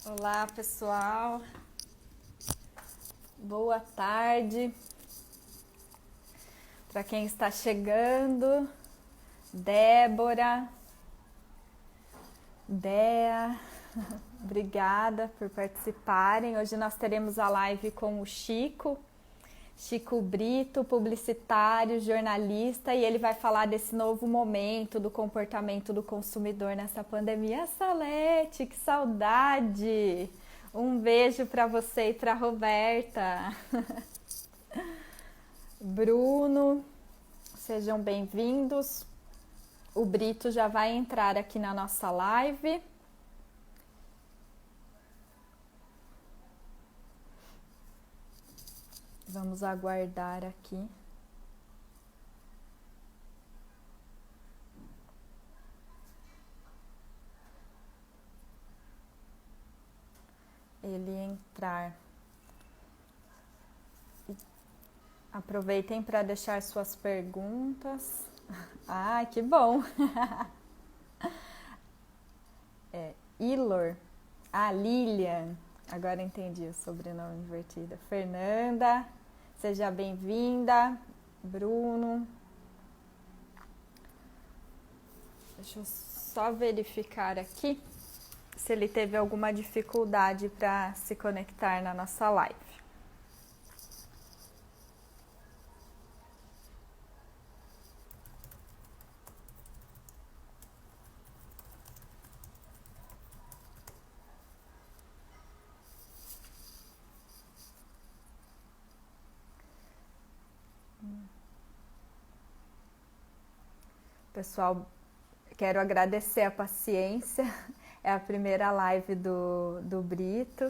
Olá, pessoal. Boa tarde. Para quem está chegando, Débora, Dea, obrigada por participarem. Hoje nós teremos a live com o Chico Brito, publicitário, jornalista, e ele vai falar desse novo momento do comportamento do consumidor nessa pandemia. Salete, que saudade! Um beijo para você e para Roberta. Bruno, sejam bem-vindos. O Brito já vai entrar aqui na nossa live. Vamos aguardar aqui. Ele entrar. Aproveitem para deixar suas perguntas. Ah, que bom! Ilor. Lilian. Agora entendi o sobrenome invertido. Fernanda, seja bem-vinda. Bruno. Deixa eu só verificar aqui se ele teve alguma dificuldade para se conectar na nossa live. Pessoal, quero agradecer a paciência. É a primeira live do Brito.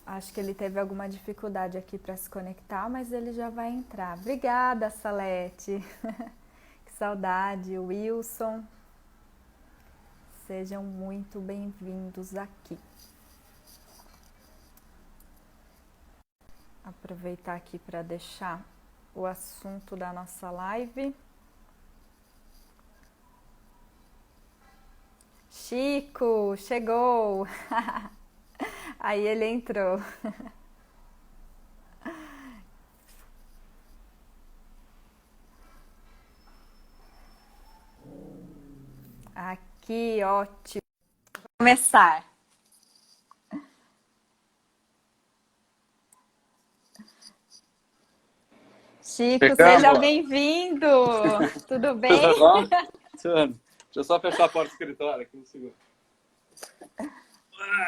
Acho que ele teve alguma dificuldade aqui para se conectar, mas ele já vai entrar. Obrigada, Salete. Que saudade. Wilson. Sejam muito bem-vindos aqui. Aproveitar aqui para deixar o assunto da nossa live. Chico, chegou! Aí ele entrou. Aqui, ótimo. Vou começar. Chico, seja bem-vindo! Tudo bem? Tudo bom? Deixa eu só fechar a porta do escritório aqui um segundo.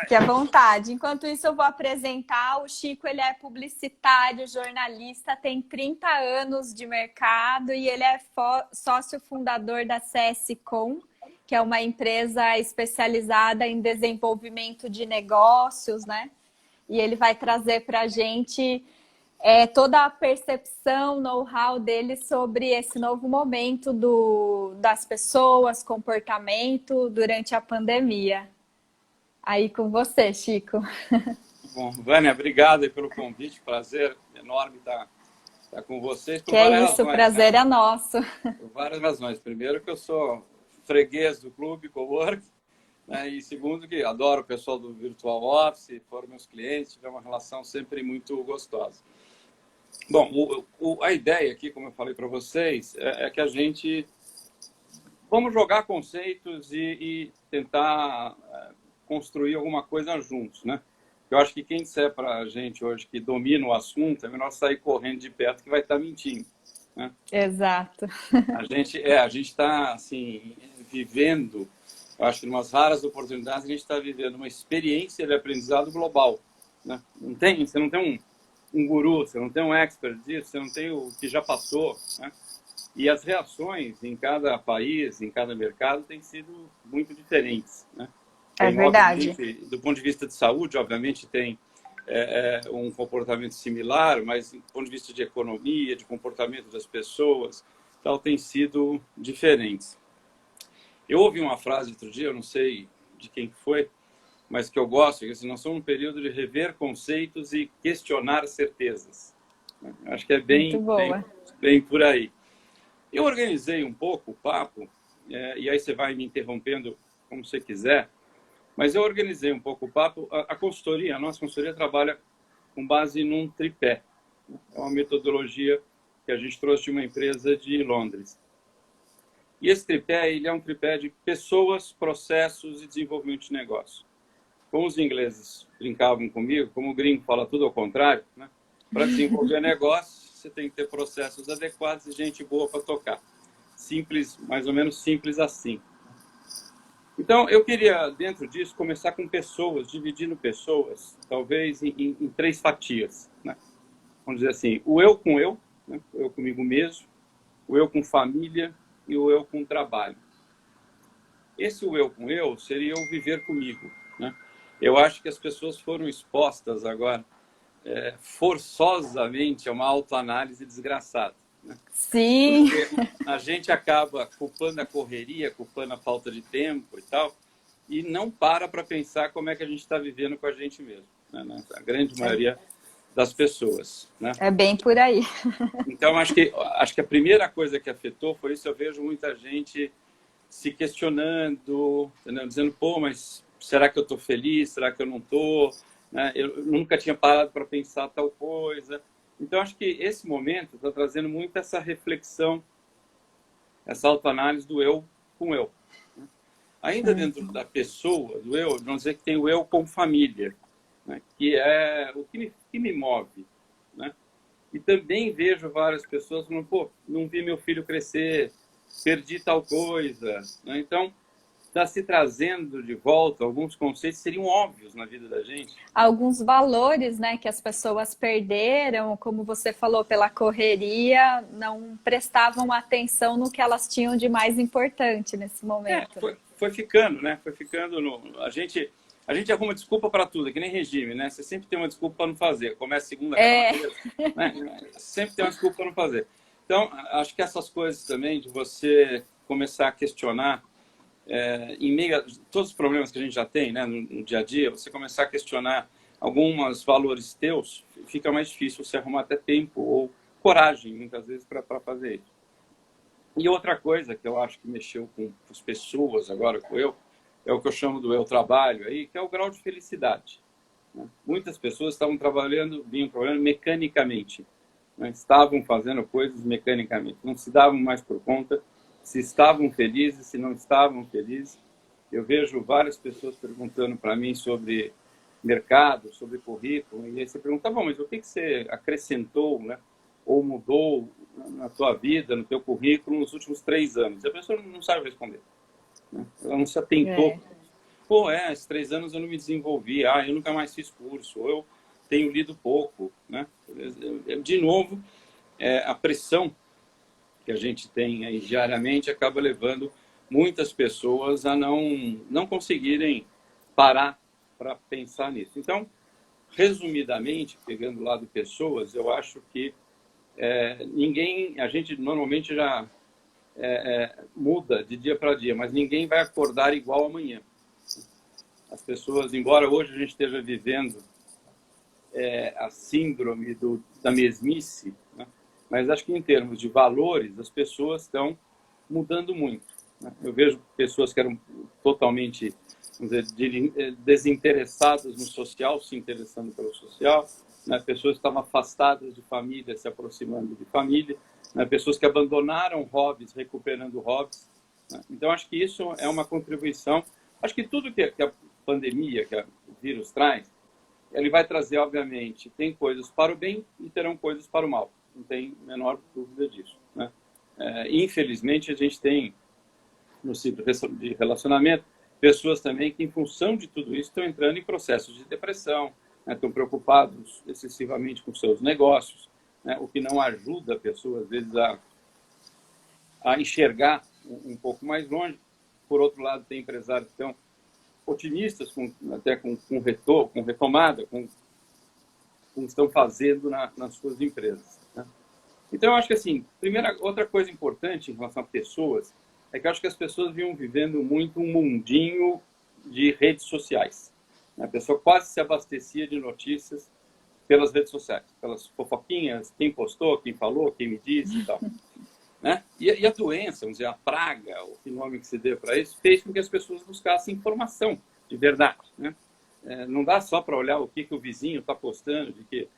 Fique à vontade. Enquanto isso, eu vou apresentar. O Chico, ele é publicitário, jornalista, tem 30 anos de mercado e ele é sócio fundador da CSCom, que é uma empresa especializada em desenvolvimento de negócios, né? E ele vai trazer para a gente toda a percepção, know-how dele sobre esse novo momento das pessoas, comportamento durante a pandemia. Aí com você, Chico. Bom, Vânia, obrigado aí pelo convite, prazer enorme estar com vocês. Que é isso, o prazer é nosso. Por várias razões. Primeiro que eu sou freguês do clube Cowork, né? E segundo que adoro o pessoal do Virtual Office, foram meus clientes, tivemos uma relação sempre muito gostosa. Bom, a ideia aqui, como eu falei para vocês, é que a gente vamos jogar conceitos e tentar construir alguma coisa juntos, né? Eu acho que quem disser para a gente hoje que domina o assunto, é melhor sair correndo de perto que vai estar mentindo, né? Exato. A gente está assim vivendo, eu acho que em umas raras oportunidades a gente está vivendo uma experiência de aprendizado global, né? Você não tem um guru, você não tem um expert disso, você não tem o que já passou, né? E as reações em cada país, em cada mercado, têm sido muito diferentes, né? É verdade. Do ponto de vista de saúde, obviamente, tem um comportamento similar, mas do ponto de vista de economia, de comportamento das pessoas, tal, tem sido diferentes. Eu ouvi uma frase outro dia, eu não sei de quem foi, mas que eu gosto, que assim, nós somos num período de rever conceitos e questionar certezas. Acho que é bem por aí. Eu organizei um pouco o papo, e aí você vai me interrompendo como você quiser, Mas eu organizei um pouco o papo. A consultoria, a nossa consultoria trabalha com base num tripé. É uma metodologia que a gente trouxe de uma empresa de Londres. E esse tripé, ele é um tripé de pessoas, processos e desenvolvimento de negócio. Como os ingleses brincavam comigo, como o gringo fala tudo ao contrário, né? Para desenvolver negócio, você tem que ter processos adequados e gente boa para tocar. Simples, mais ou menos simples assim. Então, eu queria, dentro disso, começar com pessoas, dividindo pessoas, talvez em três fatias, né? Vamos dizer assim, o eu com eu, né? O eu comigo mesmo, o eu com família e o eu com trabalho. Esse o eu com eu seria o viver comigo, né? Eu acho que as pessoas foram expostas agora, forçosamente, a uma autoanálise desgraçada, né? Sim. Porque a gente acaba culpando a correria, culpando a falta de tempo e tal, e não para pensar como é que a gente está vivendo com a gente mesmo, né? A grande maioria das pessoas, né? É bem por aí. Então, acho que a primeira coisa que afetou foi isso. Eu vejo muita gente se questionando, entendeu? Dizendo, pô, mas será que eu estou feliz? Será que eu não estou? Né? Eu nunca tinha parado para pensar tal coisa. Então, acho que esse momento está trazendo muito essa reflexão, essa autoanálise do eu com eu. Ainda dentro da pessoa, do eu, vamos dizer que tem o eu com família, né? Que é o que me move, né? E também vejo várias pessoas falando, pô, não vi meu filho crescer, perdi tal coisa, né? Então, está se trazendo de volta alguns conceitos que seriam óbvios na vida da gente. Alguns valores, né, que as pessoas perderam, como você falou, pela correria, não prestavam atenção no que elas tinham de mais importante nesse momento. Foi ficando, né? Foi ficando a gente arruma desculpa para tudo, é que nem regime, né? Você sempre tem uma desculpa para não fazer. Começa segunda, né? Sempre tem uma desculpa para não fazer. Então, acho que essas coisas também de você começar a questionar, em meio a todos os problemas que a gente já tem, né, no dia a dia, você começar a questionar alguns valores teus, fica mais difícil você arrumar até tempo ou coragem, muitas vezes, para fazer isso. E outra coisa que eu acho que mexeu com as pessoas agora, com eu, é o que eu chamo do eu trabalho aí, que é o grau de felicidade, né? Muitas pessoas vinham trabalhando mecanicamente, né? Estavam fazendo coisas mecanicamente, não se davam mais por conta se estavam felizes, se não estavam felizes. Eu vejo várias pessoas perguntando para mim sobre mercado, sobre currículo, e aí você pergunta, bom, mas o que você acrescentou, né, ou mudou na tua vida, no teu currículo, nos últimos 3 anos? E a pessoa não sabe responder, né? Ela não se atentou. Pô, esses 3 anos eu não me desenvolvi, eu nunca mais fiz curso, ou eu tenho lido pouco, né? De novo, a pressão que a gente tem aí diariamente acaba levando muitas pessoas a não conseguirem parar para pensar nisso. Então, resumidamente, pegando o lado pessoas, eu acho que a gente normalmente já muda de dia para dia, mas ninguém vai acordar igual amanhã. As pessoas, embora hoje a gente esteja vivendo a síndrome da mesmice, né? Mas acho que em termos de valores, as pessoas estão mudando muito, né? Eu vejo pessoas que eram totalmente, vamos dizer, desinteressadas no social, se interessando pelo social, né? Pessoas que estavam afastadas de família, se aproximando de família, né? Pessoas que abandonaram hobbies, recuperando hobbies, né? Então, acho que isso é uma contribuição. Acho que tudo que a pandemia, que o vírus traz, ele vai trazer, obviamente, tem coisas para o bem e terão coisas para o mal. Não tem a menor dúvida disso, né? Infelizmente, a gente tem, no ciclo de relacionamento, pessoas também que, em função de tudo isso, estão entrando em processos de depressão, né? Estão preocupados excessivamente com seus negócios, né? O que não ajuda a pessoa, às vezes, a enxergar um pouco mais longe. Por outro lado, tem empresários que estão otimistas, até com retorno, com retomada, com estão fazendo nas suas empresas, né? Então, eu acho que, assim, outra coisa importante em relação a pessoas é que eu acho que as pessoas vinham vivendo muito um mundinho de redes sociais, né? A pessoa quase se abastecia de notícias pelas redes sociais, pelas fofoquinhas, quem postou, quem falou, quem me disse e tal, né? E a doença, vamos dizer, a praga, o nome que se dê para isso, fez com que as pessoas buscassem informação de verdade, né? Não dá só para olhar o que o vizinho está postando, de que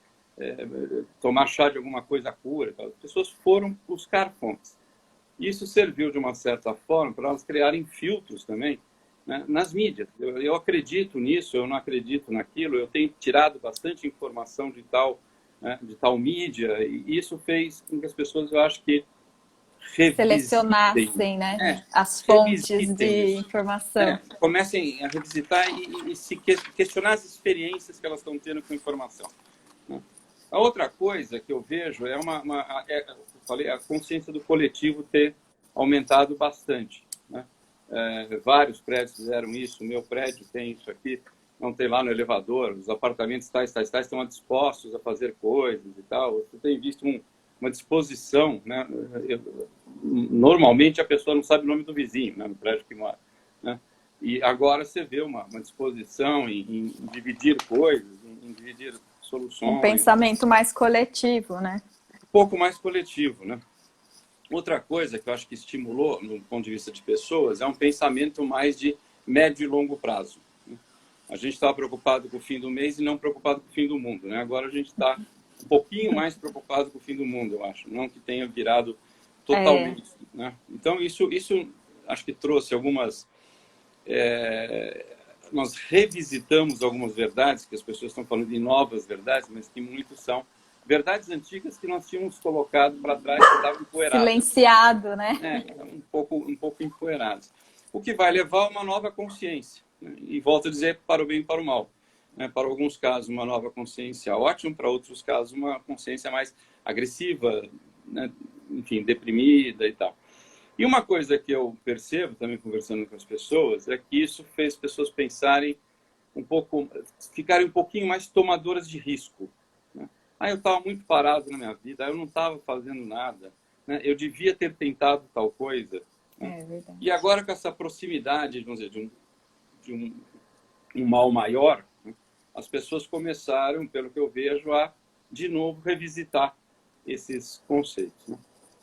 tomar chá de alguma coisa cura. As pessoas foram buscar fontes. Isso serviu, de uma certa forma, para elas criarem filtros também, né, nas mídias. Eu acredito nisso, eu não acredito naquilo, eu tenho tirado bastante informação de tal, né, de tal mídia, e isso fez com que as pessoas, eu acho que, selecionassem, né, as fontes de isso. informação. Comecem a revisitar e se questionar as experiências que elas estão tendo com informação, né? A outra coisa que eu vejo é eu falei, a consciência do coletivo ter aumentado bastante, né? Vários prédios fizeram isso, o meu prédio tem isso aqui, não tem lá no elevador, os apartamentos tais estão dispostos a fazer coisas e tal. Você tem visto uma disposição, né? Normalmente a pessoa não sabe o nome do vizinho, né, no prédio que mora, né? E agora você vê uma disposição em dividir coisas, em dividir soluções. Um pensamento mais coletivo, né? Um pouco mais coletivo, né? Outra coisa que eu acho que estimulou, no ponto de vista de pessoas, é um pensamento mais de médio e longo prazo, né? A gente estava preocupado com o fim do mês e não preocupado com o fim do mundo, né? Agora a gente está um pouquinho mais preocupado com o fim do mundo, eu acho. Não que tenha virado totalmente, né? Então, isso acho que trouxe algumas... nós revisitamos algumas verdades, que as pessoas estão falando de novas verdades, mas que muitos são verdades antigas que nós tínhamos colocado para trás, que estavam empoeiradas. Silenciado, né? Um pouco empoeiradas. O que vai levar a uma nova consciência, né? E volto a dizer, para o bem e para o mal, né? Para alguns casos, uma nova consciência ótima, para outros casos, uma consciência mais agressiva, né? Enfim, deprimida e tal. E uma coisa que eu percebo, também conversando com as pessoas, é que isso fez pessoas pensarem ficarem um pouquinho mais tomadoras de risco, né? Eu estava muito parado na minha vida, eu não estava fazendo nada, né? Eu devia ter tentado tal coisa, né? Verdade. E agora com essa proximidade, vamos dizer, de um mal maior, né? As pessoas começaram, pelo que eu vejo, a, de novo, revisitar esses conceitos, né?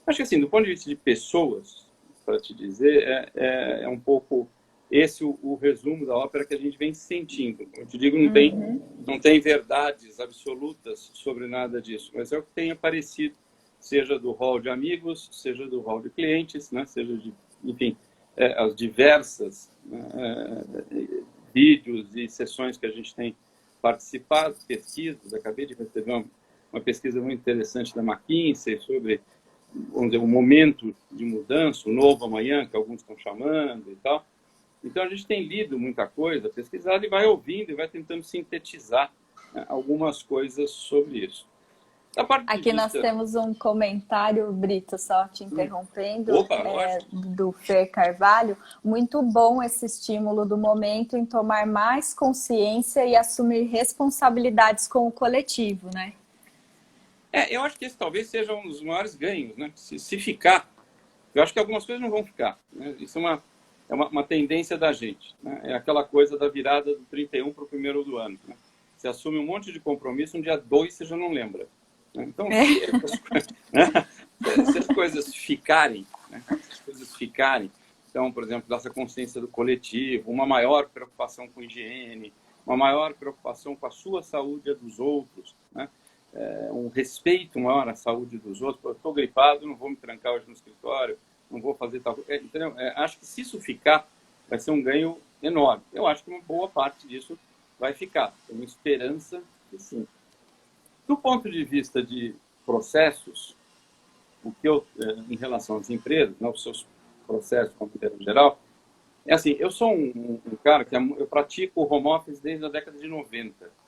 Acho que, assim, do ponto de vista de pessoas, para te dizer, é um pouco esse o resumo da ópera que a gente vem sentindo. Eu te digo, não tem verdades absolutas sobre nada disso, mas é o que tem aparecido, seja do hall de amigos, seja do hall de clientes, né? Seja de, enfim, as diversas vídeos e sessões que a gente tem participado, pesquisas. Acabei de receber uma pesquisa muito interessante da McKinsey sobre, vamos dizer, um momento de mudança, o novo amanhã, que alguns estão chamando e tal. Então, a gente tem lido muita coisa, pesquisado, e vai ouvindo e vai tentando sintetizar, né, algumas coisas sobre isso. Aqui nós temos um comentário, Brito, só te interrompendo, do Fer Carvalho. Muito bom esse estímulo do momento em tomar mais consciência e assumir responsabilidades com o coletivo, né? Eu acho que esse talvez seja um dos maiores ganhos, né? Se ficar, eu acho que algumas coisas não vão ficar, né? Isso é uma tendência da gente, né? É aquela coisa da virada do 31 para o 1º do ano, né? Você assume um monte de compromisso, no dia 2 você já não lembra, né? Então, se as coisas ficarem, né? Então, por exemplo, dessa consciência do coletivo, uma maior preocupação com higiene, uma maior preocupação com a sua saúde e a dos outros, né? Um respeito maior à saúde dos outros. Eu estou gripado, não vou me trancar hoje no escritório, não vou fazer tal coisa. Entendeu? Acho que se isso ficar, vai ser um ganho enorme. Eu acho que uma boa parte disso vai ficar. Tem uma esperança que sim. Do ponto de vista de processos, o que eu, em relação às empresas, né, os seus processos como em geral, é assim, eu sou um cara que eu pratico o home office desde a década de 90.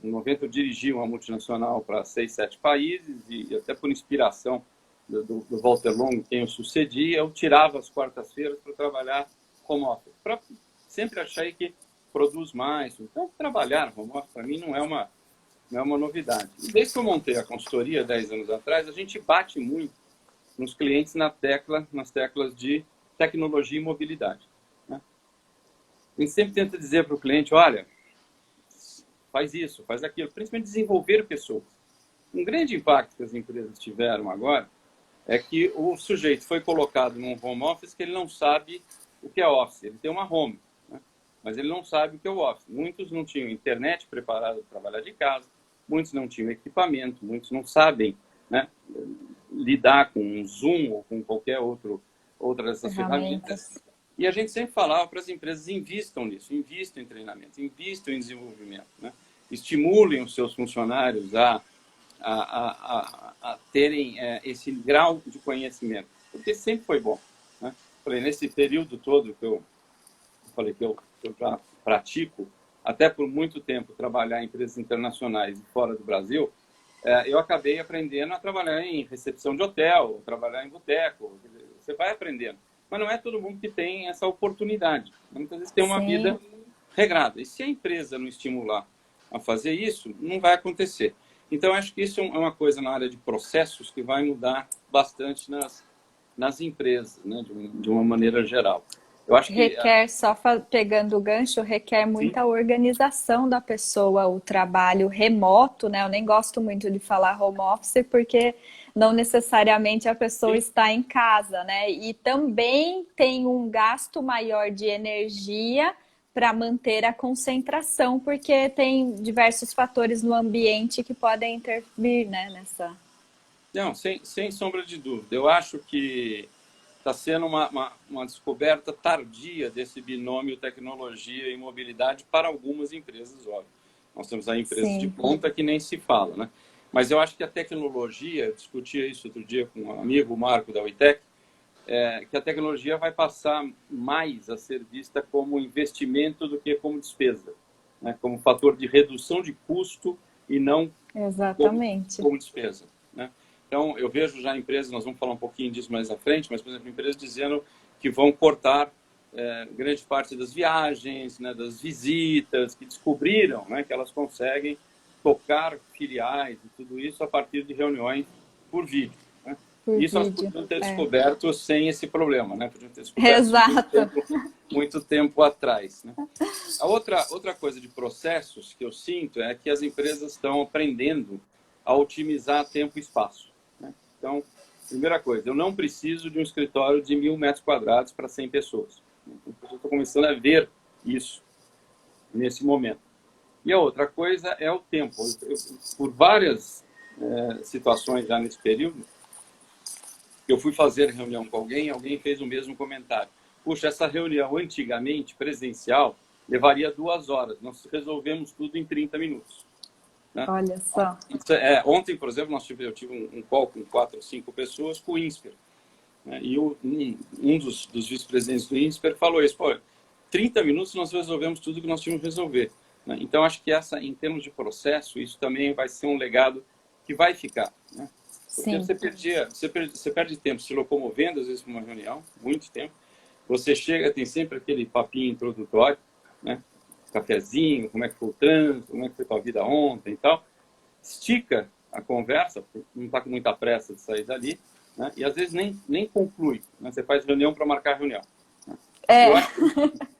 Em 90 eu dirigi uma multinacional para 6, 7 países e até por inspiração do Walter Longo, quem eu sucedi, eu tirava as quartas-feiras para trabalhar home office, para sempre achar que produz mais. Então, trabalhar home office para mim não é uma novidade. E desde que eu montei a consultoria 10 anos atrás, a gente bate muito nos clientes nas teclas de tecnologia e mobilidade, né? A gente sempre tenta dizer para o cliente, olha, faz isso, faz aquilo, principalmente desenvolver pessoas. Um grande impacto que as empresas tiveram agora é que o sujeito foi colocado num home office que ele não sabe o que é office, ele tem uma home, né? mas ele não sabe o que é o Office. Muitos não tinham internet preparada para trabalhar de casa, muitos não tinham equipamento, muitos não sabem, né, lidar com um Zoom ou com qualquer outra dessas ferramentas. E a gente sempre falava para as empresas, invistam nisso, invistam em treinamento, invistam em desenvolvimento, né? Estimulem os seus funcionários a terem esse grau de conhecimento, porque sempre foi bom, né? Falei, nesse período todo que eu falei que eu já pratico, até por muito tempo trabalhar em empresas internacionais e fora do Brasil, eu acabei aprendendo a trabalhar em recepção de hotel, trabalhar em boteco. Você vai aprendendo. Mas não é todo mundo que tem essa oportunidade. Muitas vezes tem uma vida regrada. E se a empresa não estimular a fazer isso, não vai acontecer. Então, acho que isso é uma coisa na área de processos que vai mudar bastante nas empresas, né, de uma maneira geral. Eu acho que requer, só pegando o gancho, requer muita organização da pessoa, o trabalho remoto, né? Eu nem gosto muito de falar home office, porque não necessariamente a pessoa está em casa, né? E também tem um gasto maior de energia para manter a concentração, porque tem diversos fatores no ambiente que podem intervir, né, nessa... Não, sem sombra de dúvida. Eu acho que está sendo uma descoberta tardia desse binômio tecnologia e mobilidade para algumas empresas, óbvio. Nós temos aí empresas de ponta que nem se fala, né? Mas eu acho que a tecnologia, eu discutia isso outro dia com um amigo, o Marco da Uitec, que a tecnologia vai passar mais a ser vista como investimento do que como despesa, né? Como fator de redução de custo e não como despesa, né? Então, eu vejo já empresas, nós vamos falar um pouquinho disso mais à frente, mas, por exemplo, empresas dizendo que vão cortar grande parte das viagens, né, das visitas, que descobriram, né, que elas conseguem tocar filiais e tudo isso a partir de reuniões por vídeo, né? Isso elas podiam ter descoberto sem esse problema, né? Podiam ter descoberto muito tempo atrás, né? A outra coisa de processos que eu sinto é que as empresas estão aprendendo a otimizar tempo e espaço, né? Então, primeira coisa, eu não preciso de um escritório de 1.000 metros quadrados para 100 pessoas. Então, eu estou começando a ver isso nesse momento. E a outra coisa é o tempo. Por várias situações já nesse período, eu fui fazer reunião com alguém fez o mesmo comentário. Puxa, essa reunião antigamente, presencial, levaria 2 horas. Nós resolvemos tudo em 30 minutos. Né? Olha só. Ontem, por exemplo, eu tive um call com 4 ou 5 pessoas com o INSPER. Né? E um dos vice-presidentes do INSPER falou isso. Pô, 30 minutos nós resolvemos tudo que nós tínhamos que resolver. Né? Então, acho que em termos de processo, isso também vai ser um legado que vai ficar. Né? Porque você perde tempo se locomovendo, às vezes, para uma reunião, muito tempo. Você chega, tem sempre aquele papinho introdutório, né? Cafezinho, como é que foi o trânsito, como é que foi a tua vida ontem e tal. Estica a conversa, não está com muita pressa de sair dali, né? E às vezes nem conclui, né? Você faz reunião para marcar reunião.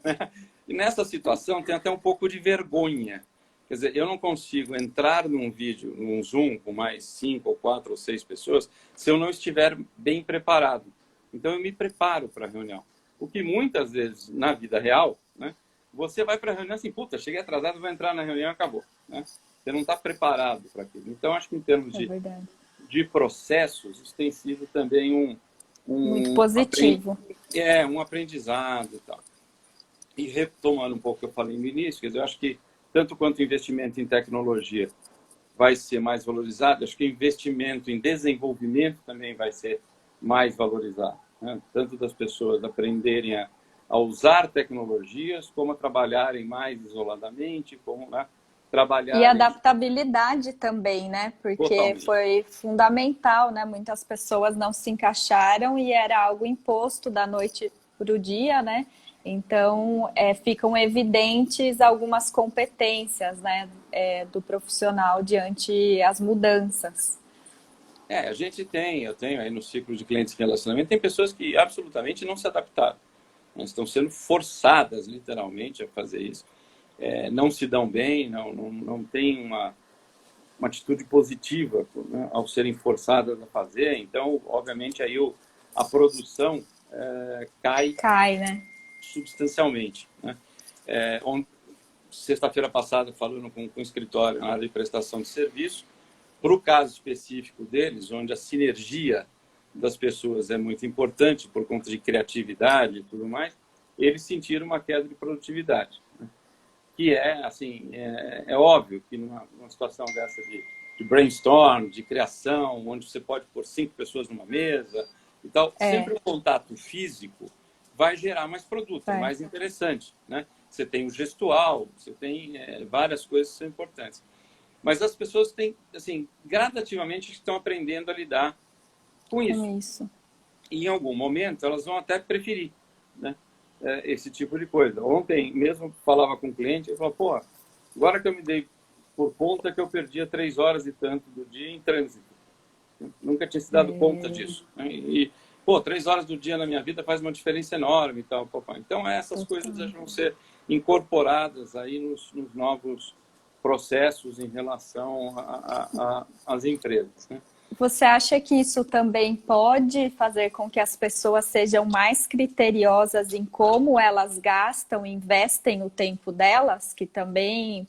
Né? E nessa situação tem até um pouco de vergonha. Quer dizer, eu não consigo entrar num vídeo, num Zoom, com mais 5 ou 4 ou 6 pessoas, se eu não estiver bem preparado. Então, eu me preparo para a reunião. O que muitas vezes, na vida real, né, você vai para a reunião assim, puta, cheguei atrasado, vou entrar na reunião e acabou. Né? Você não está preparado para aquilo. Então, acho que em termos de processos, isso tem sido também muito positivo. Um aprendizado e tal. E retomando um pouco o que eu falei no início, quer dizer, eu acho que tanto quanto o investimento em tecnologia vai ser mais valorizado, acho que o investimento em desenvolvimento também vai ser mais valorizado. Né? Tanto das pessoas aprenderem a usar tecnologias, como a trabalharem mais isoladamente, como trabalhar... E adaptabilidade também, né? Porque totalmente. Foi fundamental, né? Muitas pessoas não se encaixaram e era algo imposto da noite para o dia, né? Então, ficam evidentes algumas competências, né, do profissional diante as mudanças. Eu tenho aí no ciclo de clientes de relacionamento, tem pessoas que absolutamente não se adaptaram. Estão sendo forçadas, literalmente, a fazer isso. Não se dão bem, não têm uma atitude positiva, né, ao serem forçadas a fazer. Então, obviamente, aí a produção cai, né? Substancialmente, né? Sexta-feira passada, falando com o escritório na área de prestação de serviço, para o caso específico deles, onde a sinergia das pessoas é muito importante por conta de criatividade e tudo mais, eles sentiram uma queda de produtividade, né? Que é, assim, é óbvio que numa situação dessa de brainstorm, de criação, onde você pode pôr 5 pessoas numa mesa e tal, sempre o contato físico vai gerar mais produto, é mais interessante, né? Você tem o gestual, você tem várias coisas que são importantes. Mas as pessoas têm, assim, gradativamente estão aprendendo a lidar com isso. E em algum momento elas vão até preferir, né, esse tipo de coisa. Ontem mesmo falava com um cliente e falou, pô, agora que eu me dei por conta que eu perdia 3 horas e tanto do dia em trânsito. Nunca tinha se dado conta disso, né? E, pô, 3 horas do dia na minha vida faz uma diferença enorme e tal, papai. Então essas coisas vão ser incorporadas aí nos novos processos em relação às empresas, né? Você acha que isso também pode fazer com que as pessoas sejam mais criteriosas em como elas gastam, investem o tempo delas, que também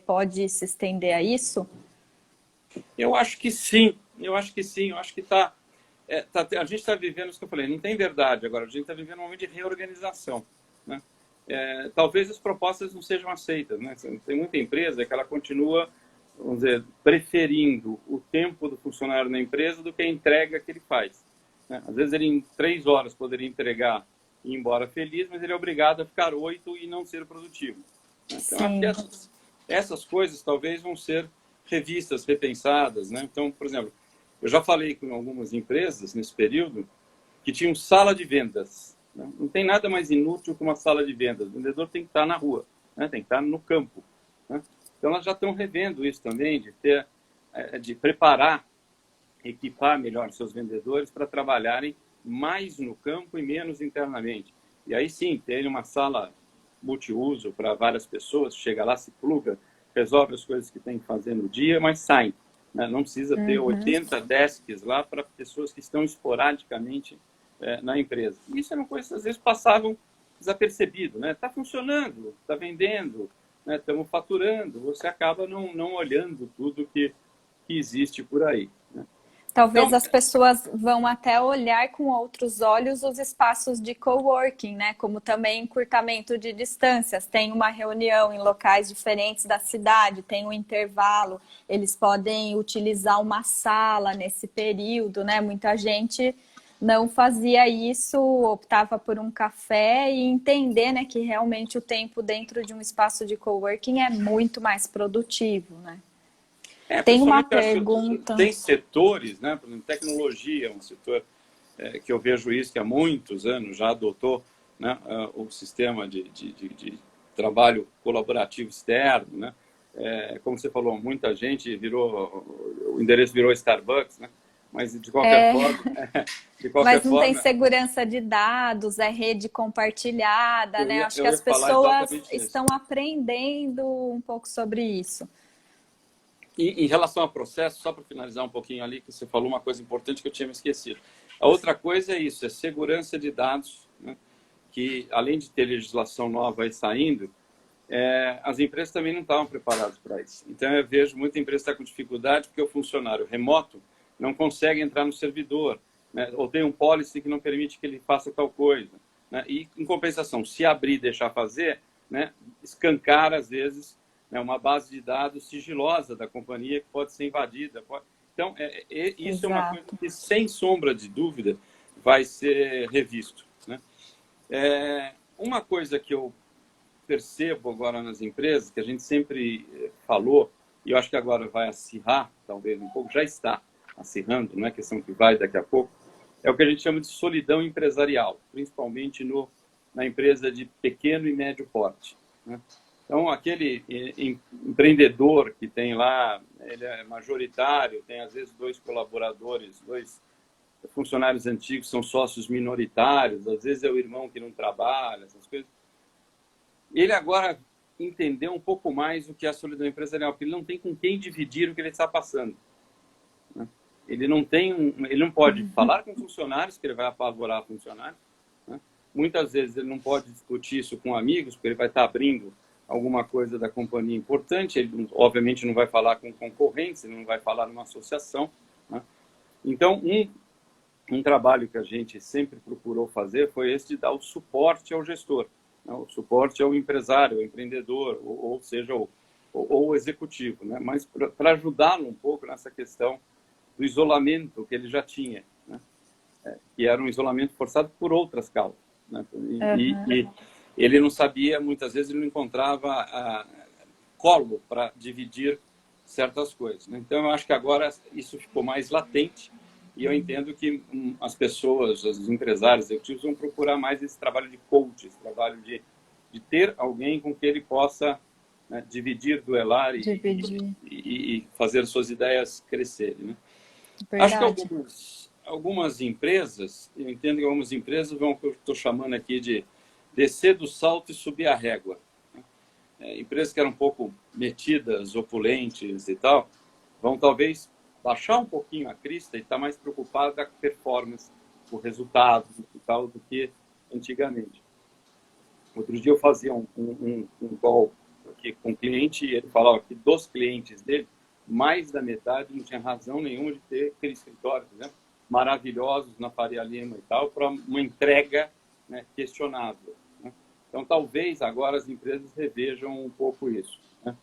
pode se estender a isso? Eu acho que sim, eu acho que sim, eu acho que a gente está vivendo isso que eu falei, não tem verdade agora, a gente está vivendo um momento de reorganização, né? Talvez as propostas não sejam aceitas, né? Tem muita empresa que ela continua, vamos dizer, preferindo o tempo do funcionário na empresa do que a entrega que ele faz, né? Às vezes ele em 3 horas poderia entregar e ir embora feliz, mas ele é obrigado a ficar 8 e não ser produtivo, né? Então, acho que essas coisas talvez vão ser revistas, repensadas, né? Então, por exemplo, eu já falei com algumas empresas nesse período que tinham sala de vendas, né? Não tem nada mais inútil que uma sala de vendas. O vendedor tem que estar na rua, né? Tem que estar no campo, né? Então, elas já estão revendo isso também, de preparar, equipar melhor seus vendedores para trabalharem mais no campo e menos internamente. E aí sim, ter uma sala multiuso para várias pessoas, chega lá, se pluga, resolve as coisas que tem que fazer no dia, mas sai, né? Não precisa ter 80 desks lá para pessoas que estão esporadicamente na empresa. Isso é uma coisa que às vezes passavam desapercebido, né? Está funcionando, está vendendo, né? Estamos faturando, você acaba não olhando tudo que existe por aí, né? Talvez as pessoas vão até olhar com outros olhos os espaços de coworking, né? Como também encurtamento de distâncias. Tem uma reunião em locais diferentes da cidade, tem um intervalo, eles podem utilizar uma sala nesse período, né? Muita gente não fazia isso, optava por um café e entender, né, que realmente o tempo dentro de um espaço de coworking é muito mais produtivo, né? Tem uma pergunta. Tem setores, né? Por exemplo, tecnologia, um setor que eu vejo isso, que há muitos anos já adotou, né, o sistema de trabalho colaborativo externo, né? Como você falou, muita gente o endereço virou Starbucks, né? Mas de qualquer forma... Mas não tem segurança de dados, é rede compartilhada, né? Acho que as pessoas estão aprendendo um pouco sobre isso. E em relação ao processo, só para finalizar um pouquinho ali, que você falou uma coisa importante que eu tinha me esquecido. A outra coisa é isso, é segurança de dados, né? Que além de ter legislação nova aí saindo, as empresas também não estavam preparadas para isso. Então eu vejo muita empresa estar com dificuldade porque o funcionário remoto não consegue entrar no servidor, né? Ou tem um policy que não permite que ele faça tal coisa, né? E em compensação, se abrir e deixar fazer, né, escancara às vezes, uma base de dados sigilosa da companhia que pode ser invadida. Então, isso é uma coisa que, sem sombra de dúvida, vai ser revisto, né? Uma coisa que eu percebo agora nas empresas, que a gente sempre falou, e eu acho que agora vai acirrar, talvez um pouco, já está acirrando, não é questão que vai daqui a pouco, é o que a gente chama de solidão empresarial, principalmente na empresa de pequeno e médio porte, né? Então, aquele empreendedor que tem lá, ele é majoritário, tem às vezes 2 colaboradores, 2 funcionários antigos são sócios minoritários, às vezes é o irmão que não trabalha, essas coisas. Ele agora entendeu um pouco mais o que é a solidão empresarial, porque ele não tem com quem dividir o que ele está passando, né? Ele não pode falar com funcionários, que ele vai apavorar funcionários, né? muitas vezes ele não pode discutir isso com amigos, porque ele vai estar abrindo alguma coisa da companhia importante, ele obviamente não vai falar com concorrentes, ele não vai falar numa associação, né? Então, um trabalho que a gente sempre procurou fazer foi esse de dar o suporte ao gestor, né? O suporte ao empresário, ao empreendedor, ou seja, o executivo, né? Mas para ajudá-lo um pouco nessa questão do isolamento que ele já tinha, né? Que era um isolamento forçado por outras causas, né? E ele não sabia, muitas vezes ele não encontrava colo para dividir certas coisas, né? Então eu acho que agora isso ficou mais latente e eu entendo que as pessoas, os empresários, executivos vão procurar mais esse trabalho de coach, esse trabalho de ter alguém com que ele possa, né, dividir, duelar e fazer suas ideias crescerem, né? Acho que algumas empresas, eu entendo que algumas empresas vão, que eu estou chamando aqui de descer do salto e subir a régua. Empresas que eram um pouco metidas, opulentes e tal, vão talvez baixar um pouquinho a crista e estar mais preocupada com a performance, com o resultado e tal, do que antigamente. Outro dia eu fazia um call aqui com um cliente e ele falava que dos clientes dele, mais da metade não tinha razão nenhuma de ter aquele escritório, por exemplo, maravilhosos na Faria Lima e tal, para uma entrega, né, questionável, né? Então, talvez agora as empresas revejam um pouco isso, né?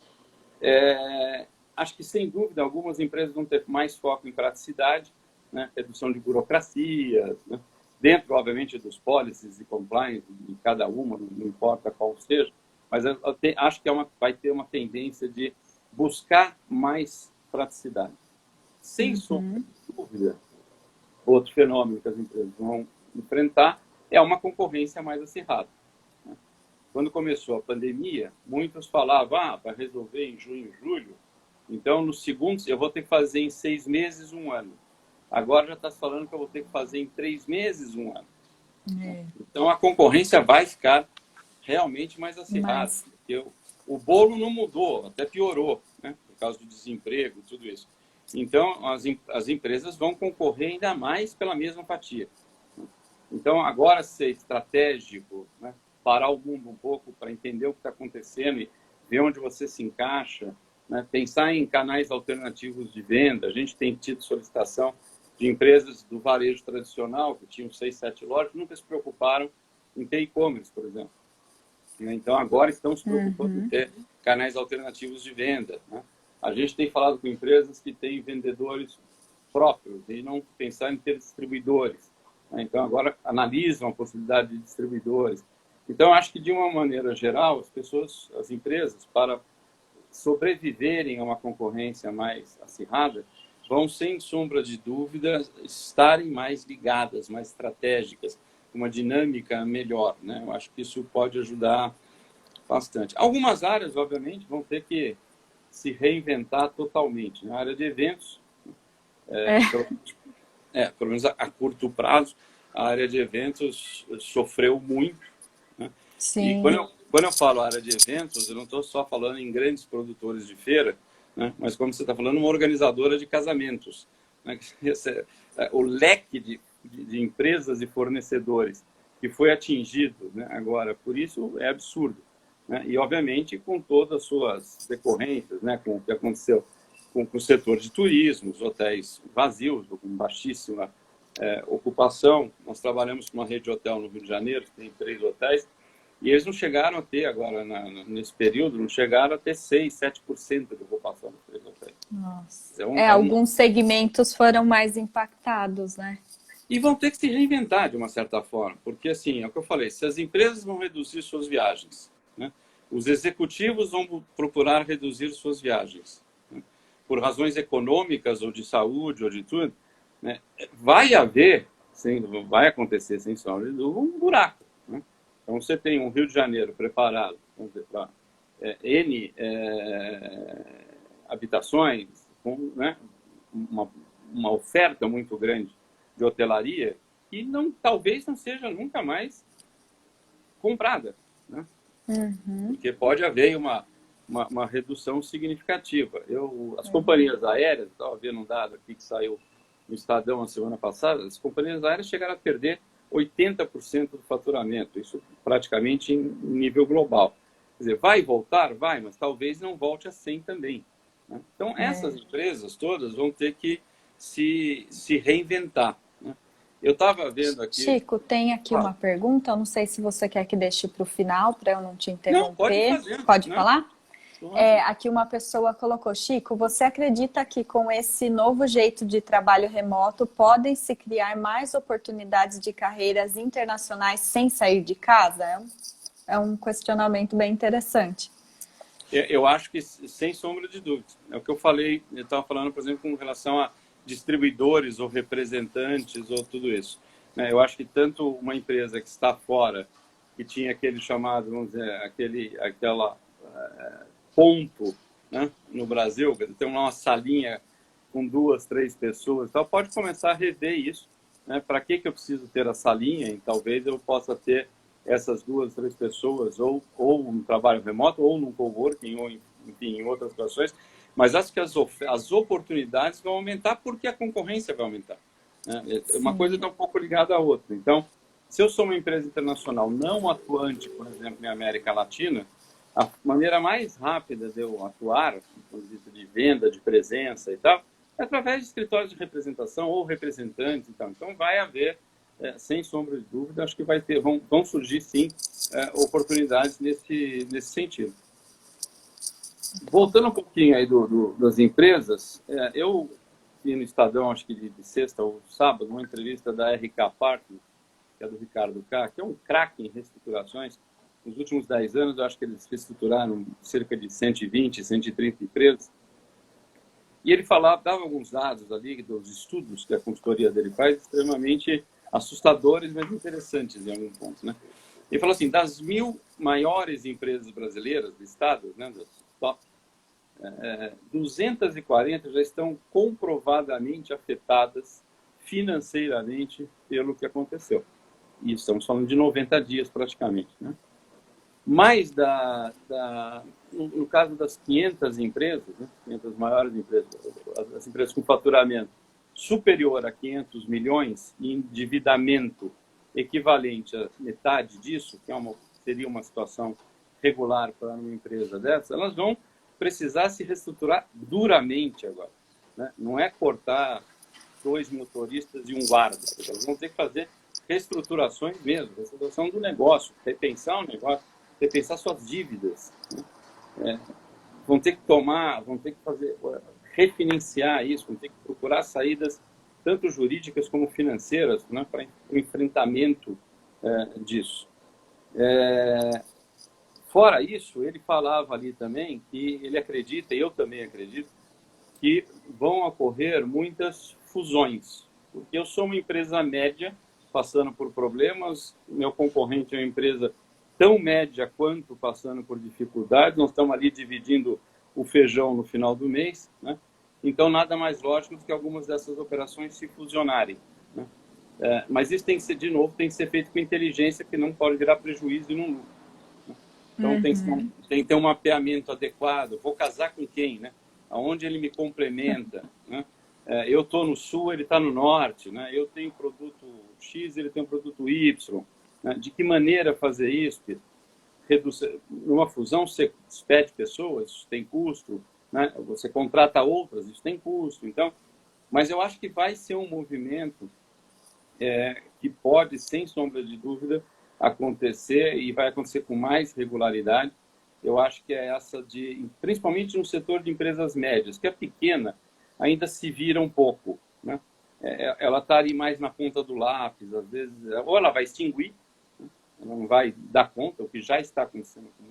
Acho que, sem dúvida, algumas empresas vão ter mais foco em praticidade, né, redução de burocracias, né, dentro, obviamente, dos policies e compliance de cada uma, não importa qual seja, mas eu acho que vai ter uma tendência de buscar mais praticidade. Sem sombra de dúvida, outro fenômeno que as empresas vão enfrentar é uma concorrência mais acirrada, né? Quando começou a pandemia, muitos falavam, para resolver em junho, julho, então, nos segundos, eu vou ter que fazer em 6 meses, 1 ano. Agora já está falando que eu vou ter que fazer em 3 meses, 1 ano. Então, a concorrência vai ficar realmente mais acirrada. Porque o bolo não mudou, até piorou, né? Por causa do desemprego e tudo isso. Então, as empresas vão concorrer ainda mais pela mesma fatia. Então, agora ser estratégico, né? Parar o mundo um pouco para entender o que está acontecendo e ver onde você se encaixa, né? Pensar em canais alternativos de venda. A gente tem tido solicitação de empresas do varejo tradicional, que tinham 6, 7 lojas, nunca se preocuparam em ter e-commerce, por exemplo. Então, agora estão se preocupando em ter canais alternativos de venda, né? A gente tem falado com empresas que têm vendedores próprios e não pensar em ter distribuidores, né? Então, agora analisam a possibilidade de distribuidores. Então, acho que, de uma maneira geral, as empresas, para sobreviverem a uma concorrência mais acirrada, vão, sem sombra de dúvida, estarem mais ligadas, mais estratégicas, uma dinâmica melhor, né? Eu acho que isso pode ajudar bastante. Algumas áreas, obviamente, vão ter que se reinventar totalmente. Na área de eventos, pelo menos a curto prazo, a área de eventos sofreu muito, né? Sim. E quando eu falo área de eventos, eu não estou só falando em grandes produtores de feira, né? Mas como você está falando, uma organizadora de casamentos, né? O leque de empresas e fornecedores que foi atingido, né, agora por isso é absurdo, né? E, obviamente, com todas as suas decorrências, né, com o que aconteceu com o setor de turismo, os hotéis vazios, com baixíssima ocupação. Nós trabalhamos com uma rede de hotel no Rio de Janeiro, que tem 3 hotéis, e eles não chegaram a ter, agora, nesse período, não chegaram a ter 6, 7% de ocupação nos 3 hotéis. Nossa. Alguns segmentos foram mais impactados, né? E vão ter que se reinventar, de uma certa forma, porque, assim, é o que eu falei, se as empresas vão reduzir suas viagens, né, os executivos vão procurar reduzir suas viagens, né, por razões econômicas ou de saúde ou de tudo, né, vai acontecer, sem sombra de dúvida, um buraco, né? Então, você tem um Rio de Janeiro preparado, vamos dizer, para N habitações, com, né, uma oferta muito grande de hotelaria que talvez não seja nunca mais comprada, né? Porque pode haver uma redução significativa. As companhias aéreas, estava vendo um dado aqui que saiu no Estadão a semana passada, as companhias aéreas chegaram a perder 80% do faturamento, isso praticamente em nível global. Quer dizer, vai voltar? Vai, mas talvez não volte a 100 também. Né? Então, essas empresas todas vão ter que se reinventar. Né? Eu estava vendo aqui... Chico, tem aqui uma pergunta, eu não sei se você quer que deixe para o final, para eu não te interromper. Não, pode fazer. Pode né? falar? Aqui uma pessoa colocou, Chico, você acredita que com esse novo jeito de trabalho remoto podem se criar mais oportunidades de carreiras internacionais sem sair de casa? É um questionamento bem interessante. Eu acho que, sem sombra de dúvidas, é o que eu falei, eu estava falando, por exemplo, com relação a distribuidores ou representantes ou tudo isso. Eu acho que tanto uma empresa que está fora, que tinha aquele chamado, vamos dizer, aquela ponto, né, no Brasil, tem uma salinha com 2, 3 pessoas, então pode começar a rever isso. Né? Para que eu preciso ter a salinha? E talvez eu possa ter essas 2, 3 pessoas, ou no trabalho remoto, ou no coworking, ou enfim, em outras situações. Mas acho que as oportunidades vão aumentar porque a concorrência vai aumentar. Né? Uma coisa está um pouco ligada à outra. Então, se eu sou uma empresa internacional não atuante, por exemplo, em América Latina, a maneira mais rápida de eu atuar, de venda, de presença e tal, é através de escritórios de representação ou representantes. Então vai haver, sem sombra de dúvida, acho que vão surgir, sim, oportunidades nesse sentido. Voltando um pouquinho aí das empresas, eu vi no Estadão, acho que de sexta ou sábado, uma entrevista da RK Partners, que é do Ricardo K., que é um craque em reestruturações. Nos últimos 10 anos, eu acho que eles reestruturaram cerca de 120, 130 empresas. E ele dava alguns dados ali dos estudos que a consultoria dele faz, extremamente assustadores, mas interessantes em algum ponto. Né? Ele falou assim, das 1.000 maiores empresas brasileiras listadas, né, das top, 240 já estão comprovadamente afetadas financeiramente pelo que aconteceu. E estamos falando de 90 dias praticamente. Né? Mais no caso das 500 empresas, né, 500 maiores empresas, as empresas com faturamento superior a 500 milhões e endividamento equivalente a metade disso, que seria uma situação regular para uma empresa dessa, elas vão precisar se reestruturar duramente agora. Né? Não é cortar 2 motoristas e um guarda. Elas vão ter que fazer reestruturações mesmo, reestruturação do negócio, repensar o negócio, repensar suas dívidas. Né? Vão ter que fazer, refinanciar isso, vão ter que procurar saídas tanto jurídicas como financeiras, né, para o enfrentamento disso. Fora isso, ele falava ali também que ele acredita, e eu também acredito, que vão ocorrer muitas fusões. Porque eu sou uma empresa média, passando por problemas, meu concorrente é uma empresa tão média quanto passando por dificuldades, nós estamos ali dividindo o feijão no final do mês, né? Então nada mais lógico do que algumas dessas operações se fusionarem. Né? Mas isso tem que ser, de novo, tem que ser feito com inteligência, que não pode virar prejuízo e não lucro. Né? Então tem que ter um mapeamento adequado, vou casar com quem, né? Aonde ele me complementa, né? Eu estou no sul, ele está no norte, né? Eu tenho produto X, ele tem um produto Y. Né? De que maneira fazer isso? Numa fusão, você despede pessoas, isso tem custo, né? Você contrata outras, isso tem custo. Então, mas eu acho que vai ser um movimento que pode, sem sombra de dúvida, acontecer e vai acontecer com mais regularidade. Eu acho que é essa principalmente no setor de empresas médias, que a pequena ainda se vira um pouco, né? Ela está ali mais na ponta do lápis, às vezes, ou ela vai extinguir, né? Ela não vai dar conta, o que já está acontecendo com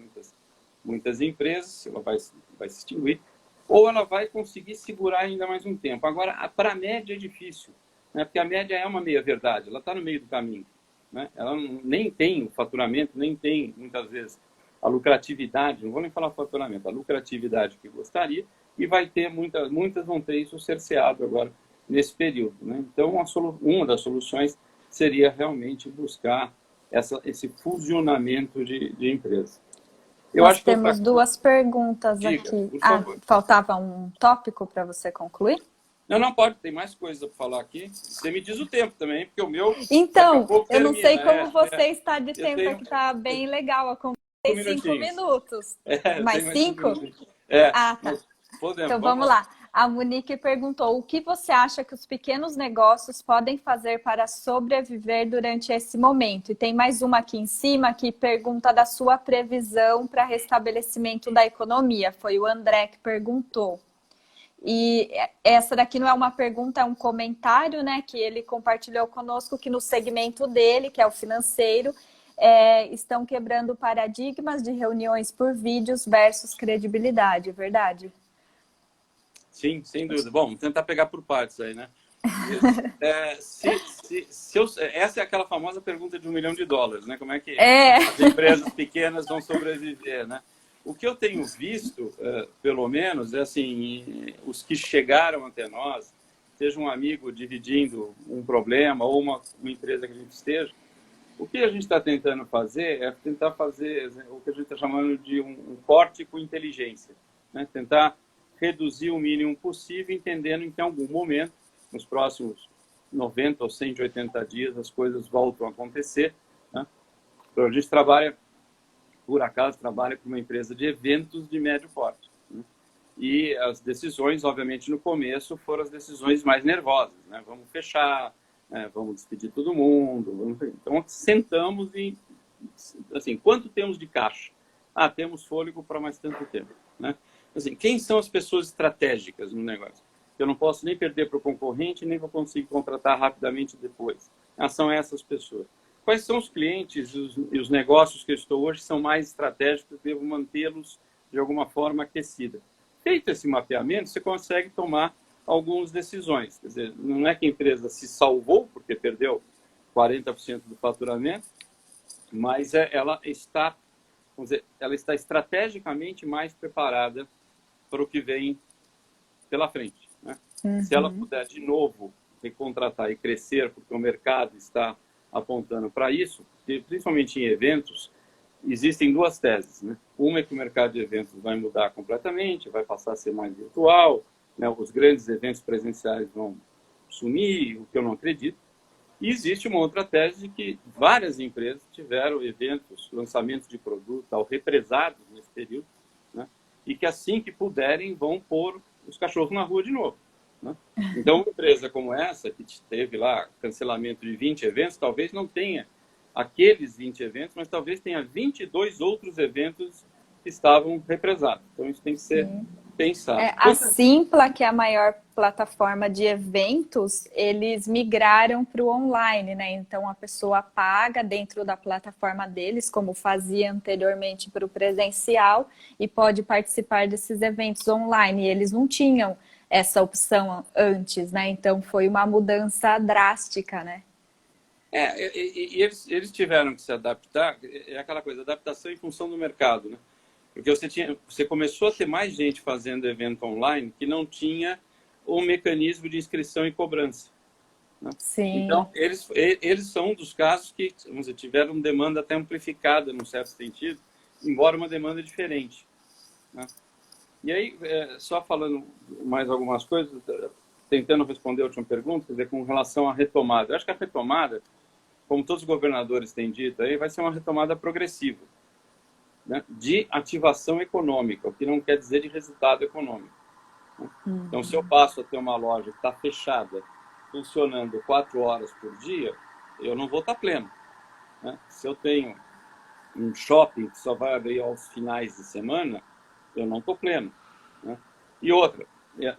muitas empresas, ela vai se extinguir, ou ela vai conseguir segurar ainda mais um tempo. Agora, para a média é difícil, né? Porque a média é uma meia-verdade, ela está no meio do caminho. Né? Ela nem tem o faturamento, nem tem, muitas vezes, a lucratividade, não vou nem falar faturamento, a lucratividade que gostaria, e vai ter, muitas vão ter isso cerceado agora nesse período. Né? Então, uma das soluções seria realmente buscar esse fusionamento de empresas. Nós temos duas perguntas aqui. Por favor. Faltava um tópico para você concluir? Não, não pode, tem mais coisa para falar aqui. Você me diz o tempo também, porque o meu... Então, eu não termina, sei como você está de tempo, tenho, aqui está bem legal. Eu cinco contei 5 minutos. Tem Mais mais 5? 5 minutos. Ah, tá. Mas podemos, Então vamos lá. A Monique perguntou: o que você acha que os pequenos negócios podem fazer para sobreviver durante esse momento? E tem mais uma aqui em cima que pergunta da sua previsão para restabelecimento da economia. Foi o André que perguntou. E essa daqui não é uma pergunta, é um comentário, né, que ele compartilhou conosco, que no segmento dele, que é o financeiro, estão quebrando paradigmas de reuniões por vídeos versus credibilidade, verdade? Sim, sem dúvida. Bom, vamos tentar pegar por partes aí, né? Essa é aquela famosa pergunta de $1 milhão, né? Como é que as empresas pequenas vão sobreviver, né? O que eu tenho visto, pelo menos, é assim, os que chegaram até nós, seja um amigo dividindo um problema ou uma empresa que a gente esteja, o que a gente está tentando fazer é tentar fazer o que a gente está chamando de um corte com inteligência, né? Tentar reduzir o mínimo possível, entendendo que em algum momento, nos próximos 90 ou 180 dias, as coisas voltam a acontecer, né? Então, a gente trabalha, por acaso, trabalha com uma empresa de eventos de médio porte, né? E as decisões, obviamente, no começo, foram as decisões mais nervosas, né? Vamos fechar, né? Vamos despedir todo mundo. Então, sentamos e, assim, quanto temos de caixa? Ah, temos fôlego para mais tanto tempo, né? Assim, quem são as pessoas estratégicas no negócio? Eu não posso nem perder para o concorrente, nem vou conseguir contratar rapidamente depois. São essas pessoas. Quais são os clientes e os negócios que eu estou hoje que são mais estratégicos e devo mantê-los de alguma forma aquecida? Feito esse mapeamento, você consegue tomar algumas decisões. Quer dizer, não é que a empresa se salvou porque perdeu 40% do faturamento, mas ela está, vamos dizer, ela está estrategicamente mais preparada para o que vem pela frente, né? Se ela puder de novo recontratar e crescer, porque o mercado está apontando para isso, principalmente em eventos, existem duas teses, né? Uma é que o mercado de eventos vai mudar completamente, vai passar a ser mais virtual, né? Os grandes eventos presenciais vão sumir, o que eu não acredito. E existe uma outra tese de que várias empresas tiveram eventos, lançamentos de produto represados nesse período, né? E que assim que puderem vão pôr os cachorros na rua de novo, né? Então, uma empresa como essa, que teve lá cancelamento de 20 eventos, talvez não tenha aqueles 20 eventos, mas talvez tenha 22 outros eventos que estavam represados. Então, isso tem que ser pensado. A Simpla, que é a maior plataforma de eventos, eles migraram para o online, né? Então, a pessoa paga dentro da plataforma deles, como fazia anteriormente para o presencial, e pode participar desses eventos online. E eles não tinham essa opção antes, né? Então, foi uma mudança drástica, né? Eles tiveram que se adaptar, é aquela coisa, adaptação em função do mercado, né? Porque você começou a ter mais gente fazendo evento online que não tinha o mecanismo de inscrição e cobrança, né? Sim. Então, eles são um dos casos que, vamos dizer, tiveram demanda até amplificada, num certo sentido, embora uma demanda diferente, né? E aí, só falando mais algumas coisas, tentando responder a última pergunta, quer dizer, com relação à retomada. Eu acho que a retomada, como todos os governadores têm dito, aí vai ser uma retomada progressiva, né, de ativação econômica, o que não quer dizer de resultado econômico, né? Então, se eu passo a ter uma loja que está fechada, funcionando 4 horas por dia, eu não vou estar pleno, né? Se eu tenho um shopping que só vai abrir aos finais de semana, eu não estou pleno, né? E outra,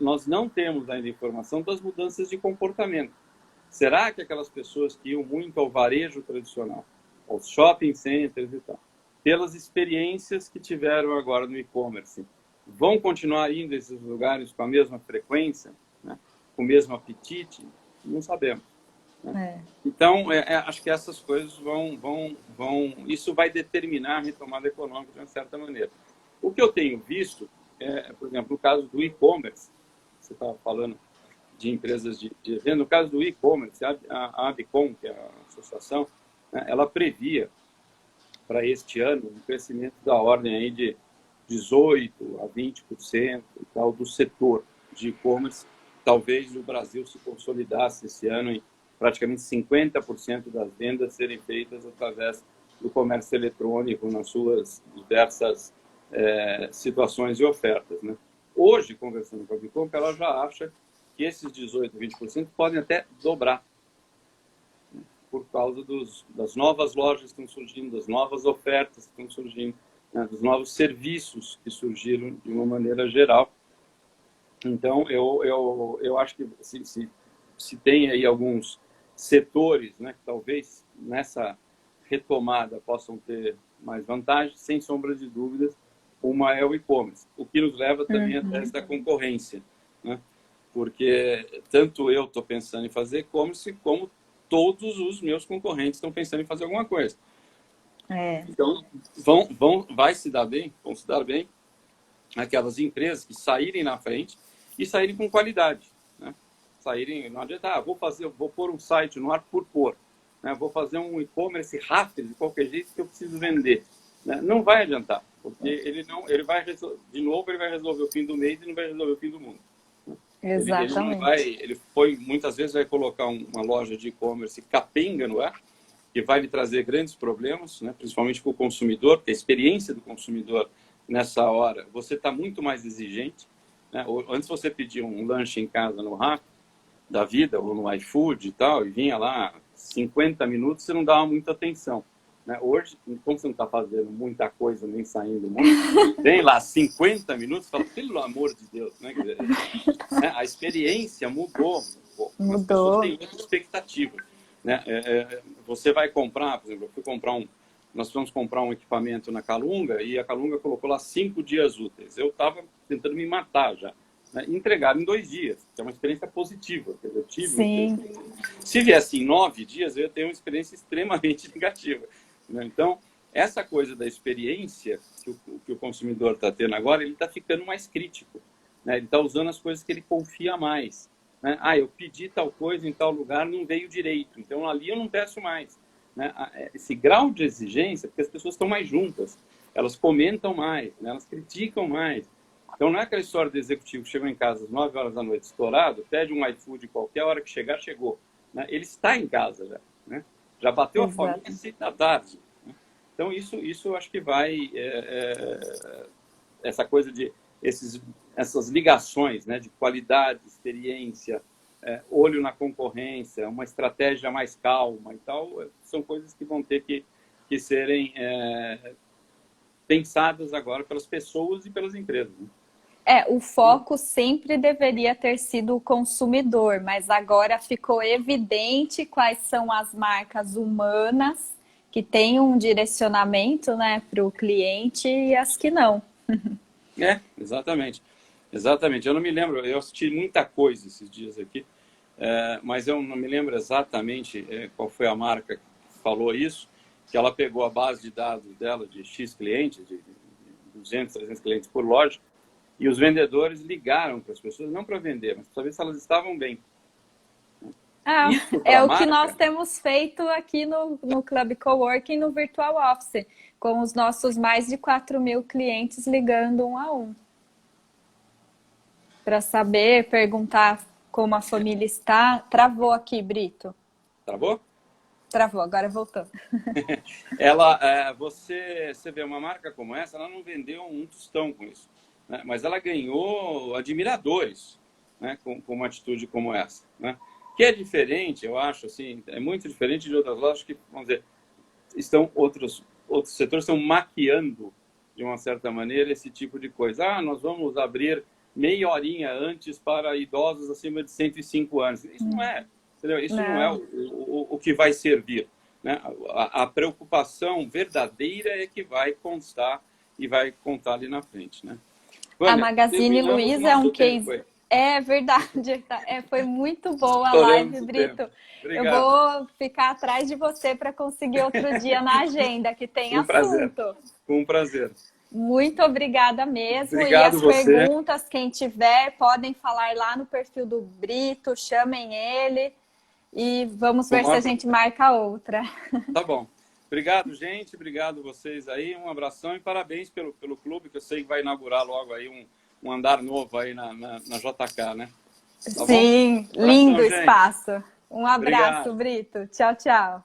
nós não temos ainda informação das mudanças de comportamento. Será que aquelas pessoas que iam muito ao varejo tradicional, aos shopping centers e tal, pelas experiências que tiveram agora no e-commerce, vão continuar indo a esses lugares com a mesma frequência, né? Com o mesmo apetite? Não sabemos, né? Então, acho que essas coisas isso vai determinar a retomada econômica de uma certa maneira. O que eu tenho visto, por exemplo, no caso do e-commerce, você estava falando de empresas de evento, no caso do e-commerce, a Abicom, que é a associação, né, ela previa para este ano um crescimento da ordem aí de 18% a 20% e tal, do setor de e-commerce talvez o Brasil se consolidasse esse ano em praticamente 50% das vendas serem feitas através do comércio eletrônico nas suas diversas situações e ofertas, né? Hoje, conversando com a Bicomp, ela já acha que esses 18%, 20% podem até dobrar, né? Por causa das novas lojas que estão surgindo, das novas ofertas que estão surgindo, né? Dos novos serviços que surgiram de uma maneira geral. Então, eu acho que se tem aí alguns setores, né, que talvez nessa retomada possam ter mais vantagens, sem sombra de dúvidas, uma é o e-commerce, o que nos leva também a tese da concorrência, né? Porque tanto eu estou pensando em fazer e-commerce, como todos os meus concorrentes estão pensando em fazer alguma coisa. Então, vão se dar bem aquelas empresas que saírem na frente e saírem com qualidade, né? Saírem, não adianta, vou pôr um site no ar por pôr, né? Vou fazer um e-commerce rápido de qualquer jeito que eu preciso vender, né? Não vai adiantar, porque ele vai resolver o fim do mês e não vai resolver o fim do mundo. Exatamente. Ele muitas vezes vai colocar uma loja de e-commerce capenga no ar, que vai lhe trazer grandes problemas, né? Principalmente para o consumidor, porque a experiência do consumidor nessa hora, você está muito mais exigente, né? Antes você pedia um lanche em casa no Rappi da vida, ou no iFood e tal, e vinha lá 50 minutos, você não dava muita atenção, né? Hoje, como você não está fazendo muita coisa, nem saindo muito, vem lá 50 minutos, fala, pelo amor de Deus, né? A experiência mudou um pouco, as pessoas têm outra expectativa, né? Você vai comprar, por exemplo, nós fomos comprar um equipamento na Calunga e a Calunga colocou lá 5 dias úteis. Eu estava tentando me matar já, né? Entregaram em 2 dias, que é uma experiência positiva. Eu tive uma experiência positiva. Se viesse em 9 dias, eu ia ter uma experiência extremamente negativa, né? Então, essa coisa da experiência que o consumidor está tendo agora, ele está ficando mais crítico, né? Ele está usando as coisas que ele confia mais, né? Eu pedi tal coisa em tal lugar, não veio direito, então ali eu não peço mais, né? Esse grau de exigência, porque as pessoas estão mais juntas, elas comentam mais, né? Elas criticam mais. Então não é aquela história do executivo que chegou em casa às 9 horas da noite estourado, pede um iFood qualquer hora que chegar, chegou, né? Ele está em casa já, né? Já bateu a fome às 6 da tarde, né? Então isso eu acho que vai essa coisa de essas ligações, né, de qualidade, experiência, olho na concorrência, uma estratégia mais calma e tal, são coisas que vão ter que serem pensadas agora pelas pessoas e pelas empresas, né? O foco sempre deveria ter sido o consumidor, mas agora ficou evidente quais são as marcas humanas que têm um direcionamento, né, para o cliente e as que não. Exatamente. Exatamente. Eu não me lembro, eu assisti muita coisa esses dias aqui, mas eu não me lembro exatamente qual foi a marca que falou isso, que ela pegou a base de dados dela de X clientes, de 200, 300 clientes por loja, e os vendedores ligaram para as pessoas, não para vender, mas para saber se elas estavam bem. É o que nós temos feito aqui no Club Coworking, no Virtual Office, com os nossos mais de 4.000 clientes ligando um a um. Para saber, perguntar como a família está. Travou aqui, Brito. Travou? Travou, agora voltou. Você vê uma marca como essa, ela não vendeu um tostão com isso, né? Mas ela ganhou admiradores, né, com uma atitude como essa, né? Que é diferente, eu acho, assim, é muito diferente de outras lojas que, vamos dizer, outros setores estão maquiando, de uma certa maneira, esse tipo de coisa. Nós vamos abrir meia horinha antes para idosos acima de 105 anos. Isso não é, entendeu? Isso não é o que vai servir, né? A preocupação verdadeira é que vai constar e vai contar ali na frente, né? Vânia, a Magazine Luiza é um case... É verdade, foi muito boa a live, Brito. Eu vou ficar atrás de você para conseguir outro dia na agenda, que tem assunto. Com um prazer. Muito obrigada mesmo. Obrigado e as perguntas, quem tiver, podem falar lá no perfil do Brito, chamem ele e vamos ver se a gente marca outra. Tá bom. Obrigado, gente. Obrigado vocês aí. Um abração e parabéns pelo clube, que eu sei que vai inaugurar logo aí um andar novo aí na JK, né? Tá Sim, bom? lindo Abração, gente. espaço. Um abraço, Obrigado. Brito. Tchau, tchau.